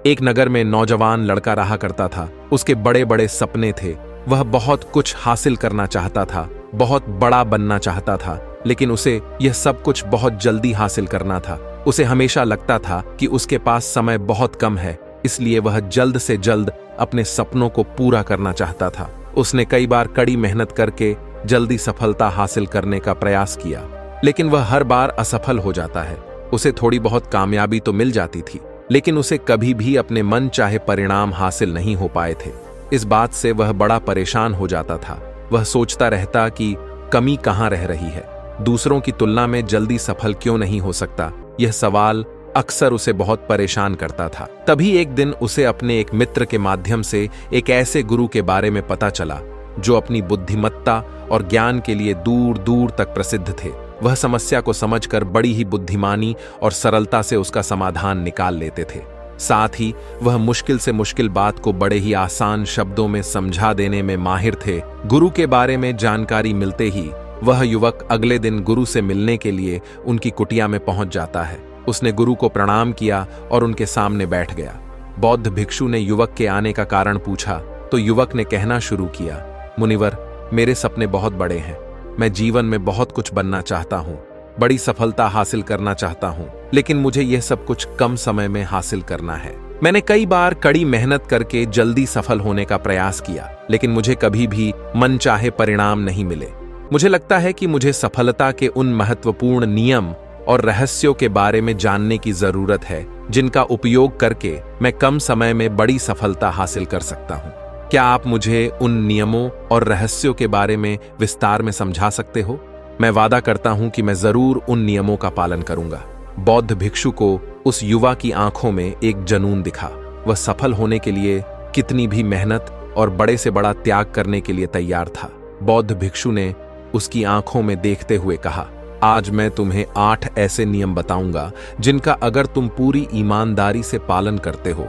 एक नगर में नौजवान लड़का रहा करता था। उसके बड़े बड़े सपने थे। वह बहुत कुछ हासिल करना चाहता था, बहुत बड़ा बनना चाहता था, लेकिन उसे यह सब कुछ बहुत जल्दी हासिल करना था। उसे हमेशा लगता था कि उसके पास समय बहुत कम है, इसलिए वह जल्द से जल्द अपने सपनों को पूरा करना चाहता था। उसने कई बार कड़ी मेहनत करके जल्दी सफलता हासिल करने का प्रयास किया, लेकिन वह हर बार असफल हो जाता है। उसे थोड़ी बहुत कामयाबी तो मिल जाती थी, लेकिन उसे कभी भी अपने मन चाहे परिणाम हासिल नहीं हो पाए थे। इस बात से वह बड़ा परेशान हो जाता था। वह सोचता रहता कि कमी कहाँ रह रही है, दूसरों की तुलना में जल्दी सफल क्यों नहीं हो सकता। यह सवाल अक्सर उसे बहुत परेशान करता था। तभी एक दिन उसे अपने एक मित्र के माध्यम से एक ऐसे गुरु के बारे में पता चला जो अपनी बुद्धिमत्ता और ज्ञान के लिए दूर दूर तक प्रसिद्ध थे। वह समस्या को समझकर बड़ी ही बुद्धिमानी और सरलता से उसका समाधान निकाल लेते थे। साथ ही वह मुश्किल से मुश्किल बात को बड़े ही आसान शब्दों में समझा देने में माहिर थे। गुरु के बारे में जानकारी मिलते ही वह युवक अगले दिन गुरु से मिलने के लिए उनकी कुटिया में पहुंच जाता है। उसने गुरु को प्रणाम किया और उनके सामने बैठ गया। बौद्ध भिक्षु ने युवक के आने का कारण पूछा तो युवक ने कहना शुरू किया, मुनिवर, मेरे सपने बहुत बड़े हैं। मैं जीवन में बहुत कुछ बनना चाहता हूँ, बड़ी सफलता हासिल करना चाहता हूँ, लेकिन मुझे यह सब कुछ कम समय में हासिल करना है। मैंने कई बार कड़ी मेहनत करके जल्दी सफल होने का प्रयास किया, लेकिन मुझे कभी भी मनचाहे परिणाम नहीं मिले। मुझे लगता है कि मुझे सफलता के उन महत्वपूर्ण नियम और रहस्यों के बारे में जानने की जरूरत है जिनका उपयोग करके मैं कम समय में बड़ी सफलता हासिल कर सकता हूँ। क्या आप मुझे उन नियमों और रहस्यों के बारे में विस्तार में समझा सकते हो? मैं वादा करता हूं कि मैं जरूर उन नियमों का पालन करूंगा। बौद्ध भिक्षु को उस युवा की आंखों में एक जुनून दिखा। वह सफल होने के लिए कितनी भी मेहनत और बड़े से बड़ा त्याग करने के लिए तैयार था। बौद्ध भिक्षु ने उसकी आंखों में देखते हुए कहा, आज मैं तुम्हें 8 ऐसे नियम बताऊंगा जिनका अगर तुम पूरी ईमानदारी से पालन करते हो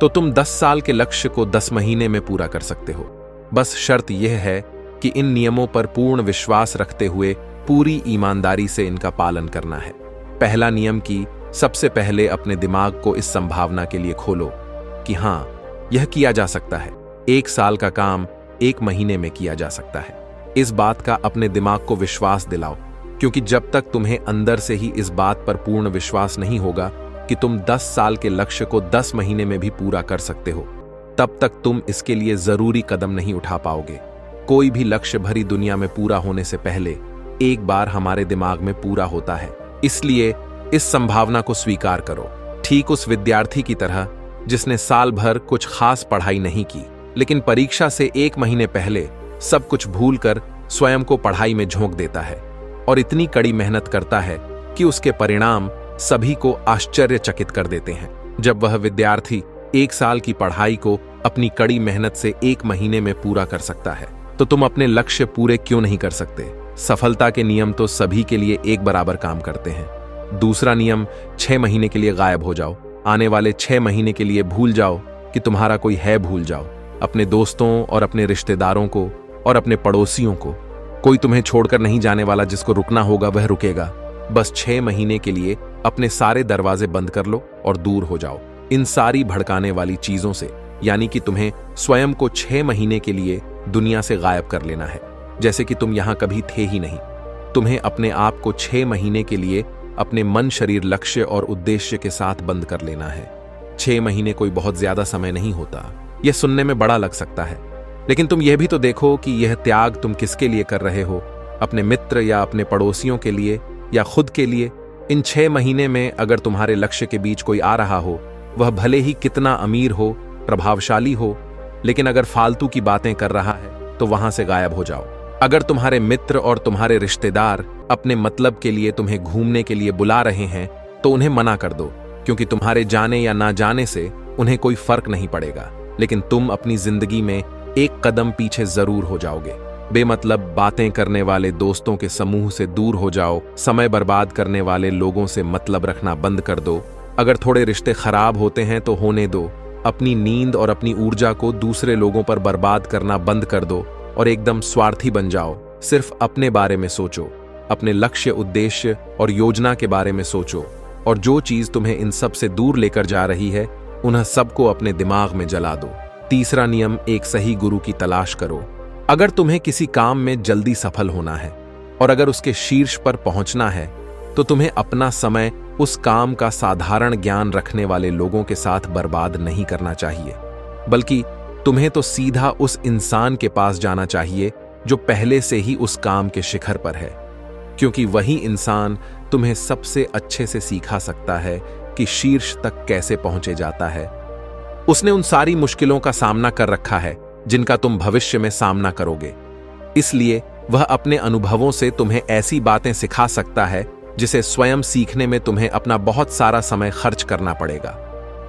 तो तुम 10 साल के लक्ष्य को 10 महीने में पूरा कर सकते हो। बस शर्त यह है कि इन नियमों पर पूर्ण विश्वास रखते हुए पूरी ईमानदारी से इनका पालन करना है। पहला नियम कि सबसे पहले अपने दिमाग को इस संभावना के लिए खोलो कि हाँ, यह किया जा सकता है। 1 साल का काम 1 महीने में किया जा सकता है। इस बात का अपने दिमाग को विश्वास दिलाओ, क्योंकि जब तक तुम्हें अंदर से ही इस बात पर पूर्ण विश्वास नहीं होगा कि तुम 10 साल के लक्ष्य को 10 महीने में भी पूरा कर सकते हो, तब तक तुम इसके लिए जरूरी कदम नहीं उठा पाओगे। कोई भी लक्ष्य भरी दुनिया में पूरा होने से पहले एक बार हमारे दिमाग में पूरा होता है। इसलिए इस संभावना को स्वीकार करो। ठीक उस विद्यार्थी की तरह जिसने साल भर कुछ खास पढ़ाई नहीं की, लेकिन परीक्षा से 1 महीने पहले सब कुछ भूलकर स्वयं को पढ़ाई में झोंक देता है और इतनी कड़ी मेहनत करता है कि उसके परिणाम सभी को आश्चर्यचकित कर देते हैं। जब वह विद्यार्थी 1 साल की पढ़ाई को अपनी कड़ी मेहनत से 1 महीने में पूरा कर सकता है, तो तुम अपने लक्ष्य पूरे क्यों नहीं कर सकते? सफलता के नियम तो सभी के लिए एक बराबर काम करते हैं। दूसरा नियम, 6 महीने के लिए गायब हो जाओ। आने वाले 6 महीने के लिए भूल जाओ कि तुम्हारा कोई है। भूल जाओ अपने दोस्तों और अपने रिश्तेदारों को और अपने पड़ोसियों को। कोई तुम्हें छोड़कर नहीं जाने वाला। जिसको रुकना होगा वह रुकेगा। बस 6 महीने के लिए अपने सारे दरवाजे बंद कर लो और दूर हो जाओ इन सारी भड़काने वाली चीजों से। यानी कि तुम्हें स्वयं को 6 महीने के लिए दुनिया से गायब कर लेना है, जैसे कि तुम यहां कभी थे ही नहीं। तुम्हें अपने आप को 6 महीने के लिए अपने मन, शरीर, लक्ष्य और उद्देश्य के साथ बंद कर लेना है। 6 महीने कोई बहुत ज्यादा समय नहीं होता। यह सुनने में बड़ा लग सकता है, लेकिन तुम यह भी तो देखो कि यह त्याग तुम किसके लिए कर रहे हो? अपने मित्र या अपने पड़ोसियों के लिए या खुद के लिए? इन 6 महीने में अगर तुम्हारे लक्ष्य के बीच कोई आ रहा हो, वह भले ही कितना अमीर हो, प्रभावशाली हो, लेकिन अगर फालतू की बातें कर रहा है तो वहां से गायब हो जाओ। अगर तुम्हारे मित्र और तुम्हारे रिश्तेदार अपने मतलब के लिए तुम्हें घूमने के लिए बुला रहे हैं तो उन्हें मना कर दो, क्योंकि तुम्हारे जाने या ना जाने से उन्हें कोई फर्क नहीं पड़ेगा, लेकिन तुम अपनी जिंदगी में एक कदम पीछे जरूर हो जाओगे। बेमतलब बातें करने वाले दोस्तों के समूह से दूर हो जाओ। समय बर्बाद करने वाले लोगों से मतलब रखना बंद कर दो। अगर थोड़े रिश्ते खराब होते हैं तो होने दो। अपनी नींद और अपनी ऊर्जा को दूसरे लोगों पर बर्बाद करना बंद कर दो और एकदम स्वार्थी बन जाओ। सिर्फ अपने बारे में सोचो, अपने लक्ष्य, उद्देश्य और योजना के बारे में सोचो, और जो चीज तुम्हें इन सब से दूर लेकर जा रही है उन्हें सबको अपने दिमाग में जला दो। तीसरा नियम, एक सही गुरु की तलाश करो। अगर तुम्हें किसी काम में जल्दी सफल होना है और अगर उसके शीर्ष पर पहुंचना है तो तुम्हें अपना समय उस काम का साधारण ज्ञान रखने वाले लोगों के साथ बर्बाद नहीं करना चाहिए, बल्कि तुम्हें तो सीधा उस इंसान के पास जाना चाहिए जो पहले से ही उस काम के शिखर पर है, क्योंकि वही इंसान तुम्हें सबसे अच्छे से सिखा सकता है कि शीर्ष तक कैसे पहुंचे जाता है। उसने उन सारी मुश्किलों का सामना कर रखा है जिनका तुम भविष्य में सामना करोगे, इसलिए वह अपने अनुभवों से तुम्हें ऐसी बातें सिखा सकता है जिसे स्वयं सीखने में तुम्हें अपना बहुत सारा समय खर्च करना पड़ेगा।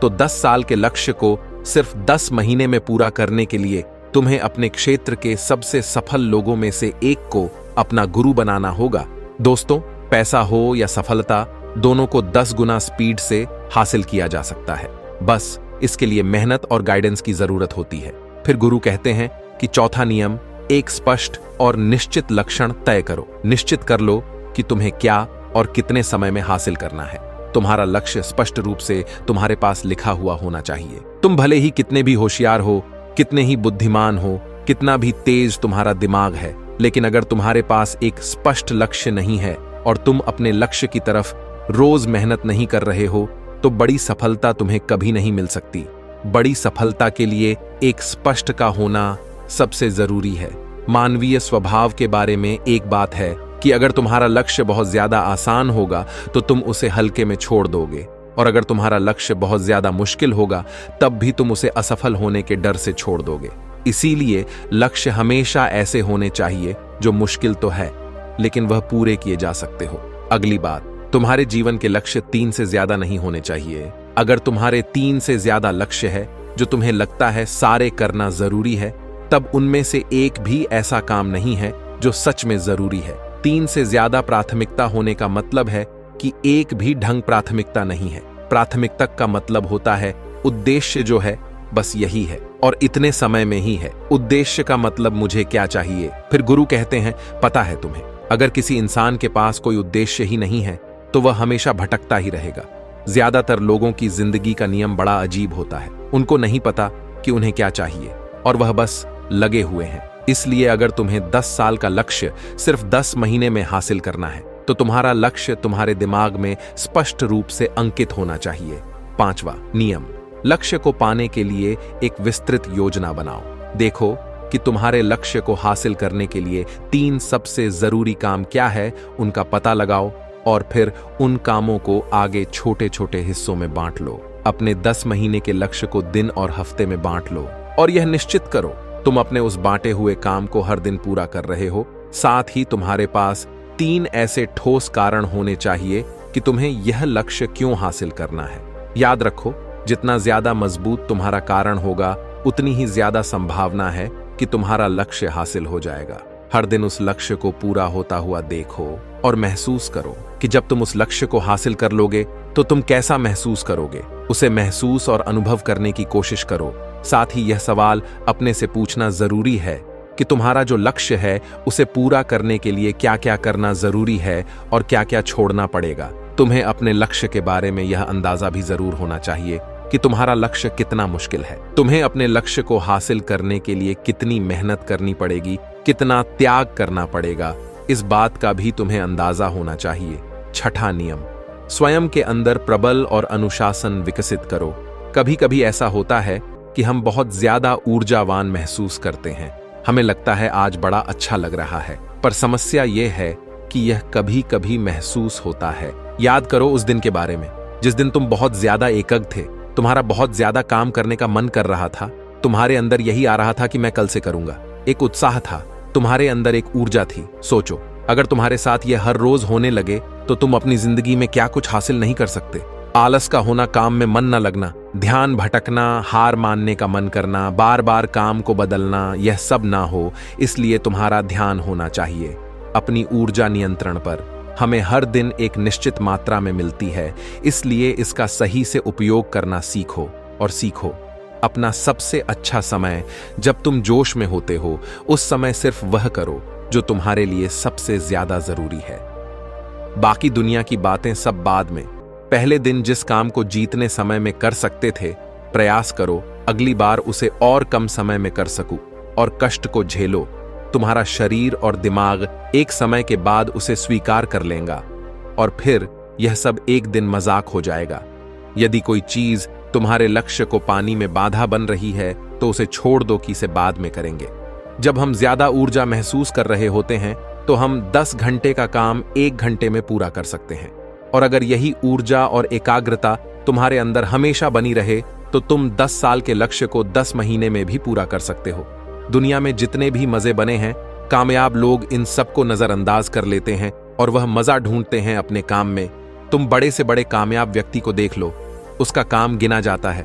तो 10 साल के लक्ष्य को सिर्फ 10 महीने में पूरा करने के लिए तुम्हें अपने क्षेत्र के सबसे सफल लोगों में से एक को अपना गुरु बनाना होगा। दोस्तों, पैसा हो या सफलता, दोनों को 10 गुना स्पीड से हासिल किया जा सकता है। बस इसके लिए मेहनत और गाइडेंस की जरूरत होती है। फिर गुरु कहते हैं कि चौथा नियम, एक स्पष्ट और निश्चित लक्ष्य तय करो। निश्चित कर लो कि तुम्हें क्या और कितने समय में हासिल करना है। तुम्हारा लक्ष्य स्पष्ट रूप से तुम्हारे पास लिखा हुआ होना चाहिए। तुम भले ही कितने भी होशियार हो, कितने ही बुद्धिमान हो, कितना भी तेज तुम्हारा दिमाग है, लेकिन अगर तुम्हारे पास एक स्पष्ट लक्ष्य नहीं है और तुम अपने लक्ष्य की तरफ रोज मेहनत नहीं कर रहे हो, तो बड़ी सफलता तुम्हें कभी नहीं मिल सकती। बड़ी सफलता के लिए एक स्पष्ट का होना सबसे जरूरी है। मानवीय स्वभाव के बारे में एक बात है कि अगर तुम्हारा लक्ष्य बहुत ज्यादा आसान होगा तो तुम उसे हल्के में छोड़ दोगे, और अगर तुम्हारा लक्ष्य बहुत ज्यादा मुश्किल होगा तब भी तुम उसे असफल होने के डर से छोड़ दोगे। इसीलिए लक्ष्य हमेशा ऐसे होने चाहिए जो मुश्किल तो है लेकिन वह पूरे किए जा सकते हो। अगली बात, तुम्हारे जीवन के लक्ष्य 3 से ज्यादा नहीं होने चाहिए। अगर तुम्हारे 3 से ज्यादा लक्ष्य है जो तुम्हें लगता है सारे करना जरूरी है, तब उनमें से एक भी ऐसा काम नहीं है जो सच में जरूरी है। 3 से ज्यादा प्राथमिकता होने का मतलब है कि एक भी ढंग प्राथमिकता नहीं है। प्राथमिकता का मतलब होता है उद्देश्य जो है बस यही है और इतने समय में ही है। उद्देश्य का मतलब मुझे क्या चाहिए। फिर गुरु कहते हैं, पता है तुम्हें, अगर किसी इंसान के पास कोई उद्देश्य ही नहीं है तो वह हमेशा भटकता ही रहेगा। ज्यादातर लोगों की जिंदगी का नियम बड़ा अजीब होता है। उनको नहीं पता कि उन्हें क्या चाहिए और वह बस लगे हुए हैं। इसलिए अगर तुम्हें 10 साल का लक्ष्य सिर्फ 10 महीने में हासिल करना है तो तुम्हारा लक्ष्य तुम्हारे दिमाग में स्पष्ट रूप से अंकित होना चाहिए। 5वां नियम, लक्ष्य को पाने के लिए एक विस्तृत योजना बनाओ। देखो कि तुम्हारे लक्ष्य को हासिल करने के लिए 3 सबसे जरूरी काम क्या है, उनका पता लगाओ और फिर उन कामों को आगे छोटे छोटे हिस्सों में बांट लो। अपने 10 महीने के लक्ष्य को दिन और हफ्ते में बांट लो और यह निश्चित करो तुम अपने उस बांटे हुए काम को हर दिन पूरा कर रहे हो। साथ ही तुम्हारे पास 3 ऐसे ठोस कारण होने चाहिए कि तुम्हें यह लक्ष्य क्यों हासिल करना है। याद रखो, जितना ज्यादा मजबूत तुम्हारा कारण होगा उतनी ही ज्यादा संभावना है कि तुम्हारा लक्ष्य हासिल हो जाएगा। हर दिन उस लक्ष्य को पूरा होता हुआ देखो और महसूस करो कि जब तुम उस लक्ष्य को हासिल कर लोगे तो तुम कैसा महसूस करोगे। उसे महसूस और अनुभव करने की कोशिश करो। साथ ही यह सवाल अपने से पूछना जरूरी है कि तुम्हारा जो लक्ष्य है उसे पूरा करने के लिए क्या क्या करना जरूरी है और क्या क्या छोड़ना पड़ेगा। तुम्हें अपने लक्ष्य के बारे में यह अंदाजा भी जरूर होना चाहिए कि तुम्हारा लक्ष्य कितना मुश्किल है। तुम्हें अपने लक्ष्य को हासिल करने के लिए कितनी मेहनत करनी पड़ेगी, कितना त्याग करना पड़ेगा, इस बात का भी तुम्हें अंदाजा होना चाहिए। 6वां नियम, स्वयं के अंदर प्रबल और अनुशासन विकसित करो। कभी कभी ऐसा होता है कि हम बहुत ज्यादा ऊर्जावान महसूस करते हैं। हमें लगता है आज बड़ा अच्छा लग रहा है, पर समस्या यह है कि यह कभी कभी महसूस होता है। याद करो उस दिन के बारे में जिस दिन तुम बहुत ज्यादा एकग थे, तुम्हारा बहुत ज्यादा काम करने का मन कर रहा था, तुम्हारे अंदर यही आ रहा था कि मैं कल से करूंगा। एक उत्साह था, तुम्हारे अंदर एक ऊर्जा थी। सोचो, अगर तुम्हारे साथ यह हर रोज होने लगे तो तुम अपनी जिंदगी में क्या कुछ हासिल नहीं कर सकते। आलस का होना, काम में मन न लगना, ध्यान भटकना, हार मानने का मन करना, बार बार काम को बदलना, यह सब ना हो। इसलिए तुम्हारा ध्यान होना चाहिए अपनी ऊर्जा नियंत्रण पर। हमें हर दिन एक निश्चित मात्रा में मिलती है, इसलिए इसका सही से उपयोग करना सीखो। और सीखो अपना सबसे अच्छा समय, जब तुम जोश में होते हो, उस समय सिर्फ वह करो जो तुम्हारे लिए सबसे ज्यादा जरूरी है। बाकी दुनिया की बातें सब बाद में। पहले दिन जिस काम को जीतने समय में कर सकते थे, प्रयास करो, अगली बार उसे और कम समय में कर सकूं, और कष्ट को झेलो। तुम्हारा शरीर और दिमाग एक समय के बाद उसे स्वीकार कर लेगा, और फिर यह सब एक दिन मजाक हो जाएगा। यदि कोई चीज तुम्हारे लक्ष्य को पाने में बाधा बन रही है तो उसे छोड़ दो कि इसे बाद में करेंगे। जब हम ज्यादा ऊर्जा महसूस कर रहे होते हैं तो हम 10 घंटे का काम 1 घंटे में पूरा कर सकते हैं, और अगर यही ऊर्जा और एकाग्रता तुम्हारे अंदर हमेशा बनी रहे तो तुम 10 साल के लक्ष्य को 10 महीने में भी पूरा कर सकते हो। दुनिया में जितने भी मजे बने हैं, कामयाब लोग इन सबको नजरअंदाज कर लेते हैं और वह मजा ढूंढते हैं अपने काम में। तुम बड़े से बड़े कामयाब व्यक्ति को देख लो, उसका काम गिना जाता है,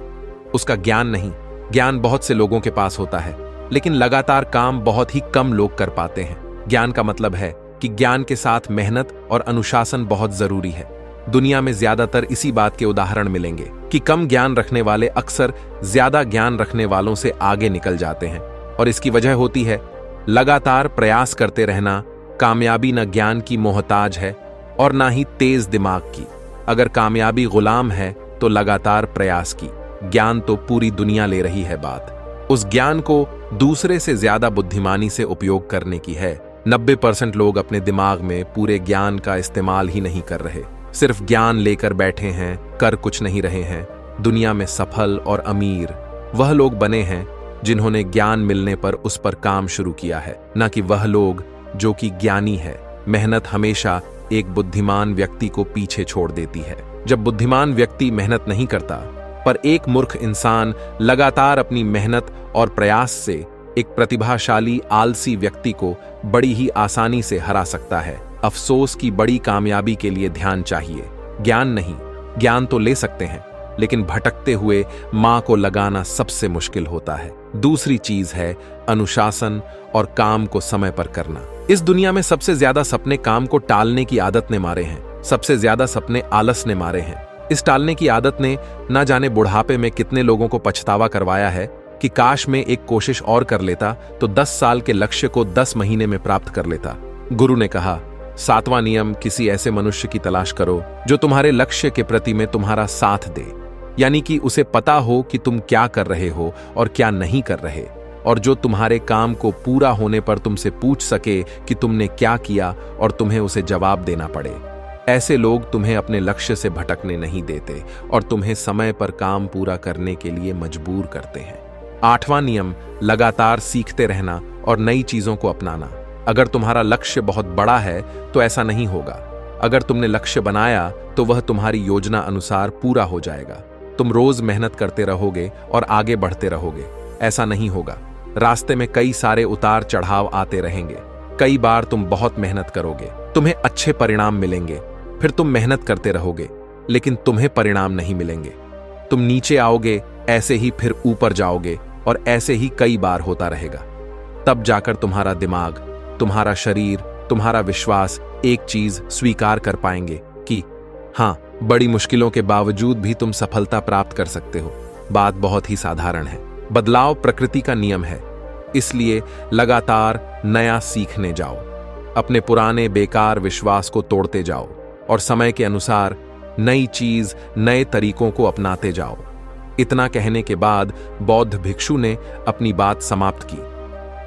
उसका ज्ञान नहीं। ज्ञान बहुत से लोगों के पास होता है, लेकिन लगातार काम बहुत ही कम लोग कर पाते हैं। ज्ञान का मतलब है कि ज्ञान के साथ मेहनत और अनुशासन बहुत जरूरी है। दुनिया में ज्यादातर इसी बात के उदाहरण मिलेंगे कि कम ज्ञान रखने वाले अक्सर ज्यादा ज्ञान रखने वालों से आगे निकल जाते हैं, और इसकी वजह होती है लगातार प्रयास करते रहना। कामयाबी न ज्ञान की मोहताज है और ना ही तेज दिमाग की। अगर कामयाबी गुलाम है तो लगातार प्रयास की। ज्ञान तो पूरी दुनिया ले रही है बात। उस ज्ञान को दूसरे से ज्यादा बुद्धिमानी से उपयोग करने की है। 90% लोग अपने दिमाग में पूरे ज्ञान का इस्तेमाल ही नहीं कर रहे, सिर्फ ज्ञान लेकर बैठे हैं, कर कुछ नहीं रहे हैं। दुनिया में सफल और अमीर वह लोग बने हैं जिन्होंने ज्ञान मिलने पर उस पर काम शुरू किया है, न कि वह लोग जो कि ज्ञानी है। मेहनत हमेशा एक बुद्धिमान व्यक्ति को पीछे छोड़ देती है। जब बुद्धिमान व्यक्ति मेहनत नहीं करता, पर एक मूर्ख इंसान लगातार अपनी मेहनत और प्रयास से एक प्रतिभाशाली आलसी व्यक्ति को बड़ी ही आसानी से हरा सकता है। अफसोस की बड़ी कामयाबी के लिए ध्यान चाहिए, ज्ञान नहीं। ज्ञान तो ले सकते हैं, लेकिन भटकते हुए मां को लगाना सबसे मुश्किल होता है। दूसरी चीज है अनुशासन और काम को समय पर करना। इस दुनिया में सबसे ज्यादा सपने काम को टालने की आदत ने मारे हैं। सबसे ज्यादा सपने आलस ने मारे हैं। इस टालने की आदत ने न जाने बुढ़ापे में कितने लोगों को पछतावा करवाया है कि काश में एक कोशिश और कर लेता तो 10 साल के लक्ष्य को 10 महीने में प्राप्त कर लेता। गुरु ने कहा, 7वां नियम, किसी ऐसे मनुष्य की तलाश करो जो तुम्हारे लक्ष्य के प्रति में तुम्हारा साथ दे, यानी कि उसे पता हो कि तुम क्या कर रहे हो और क्या नहीं कर रहे, और जो तुम्हारे काम को पूरा होने पर तुमसे पूछ सके कि तुमने क्या किया और तुम्हें उसे जवाब देना पड़े। ऐसे लोग तुम्हें अपने लक्ष्य से भटकने नहीं देते और तुम्हें समय पर काम पूरा करने के लिए मजबूर करते हैं। 8वां नियम, लगातार सीखते रहना और नई चीजों को अपनाना। अगर तुम्हारा लक्ष्य बहुत बड़ा है तो ऐसा नहीं होगा। अगर तुमने लक्ष्य बनाया तो वह तुम्हारी योजना अनुसार पूरा हो जाएगा। तुम रोज मेहनत करते रहोगे और आगे बढ़ते रहोगे, ऐसा नहीं होगा। रास्ते में कई सारे उतार चढ़ाव आते रहेंगे। कई बार तुम बहुत मेहनत करोगे, तुम्हें अच्छे परिणाम मिलेंगे, फिर तुम मेहनत करते रहोगे लेकिन तुम्हें परिणाम नहीं मिलेंगे। तुम नीचे आओगे, ऐसे ही फिर ऊपर जाओगे, और ऐसे ही कई बार होता रहेगा। तब जाकर तुम्हारा दिमाग, तुम्हारा शरीर, तुम्हारा विश्वास एक चीज स्वीकार कर पाएंगे कि हाँ, बड़ी मुश्किलों के बावजूद भी तुम सफलता प्राप्त कर सकते हो। बात बहुत ही साधारण है। बदलाव प्रकृति का नियम है, इसलिए लगातार नया सीखने जाओ। अपने पुराने बेकार विश्वास को तोड़ते जाओ और समय के अनुसार नई चीज, नए तरीकों को अपनाते जाओ। इतना कहने के बाद बौद्ध भिक्षु ने अपनी बात समाप्त की।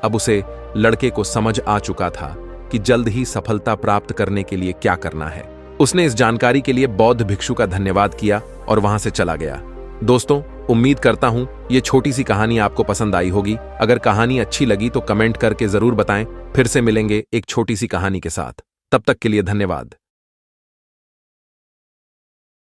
अब उसे लड़के को समझ आ चुका था कि जल्द ही सफलता प्राप्त करने के लिए क्या करना है। उसने इस जानकारी के लिए बौद्ध भिक्षु का धन्यवाद किया और वहां से चला गया। दोस्तों, उम्मीद करता हूं ये छोटी सी कहानी आपको पसंद आई होगी। अगर कहानी अच्छी लगी तो कमेंट करके जरूर बताएं। फिर से मिलेंगे एक छोटी सी कहानी के साथ। तब तक के लिए धन्यवाद।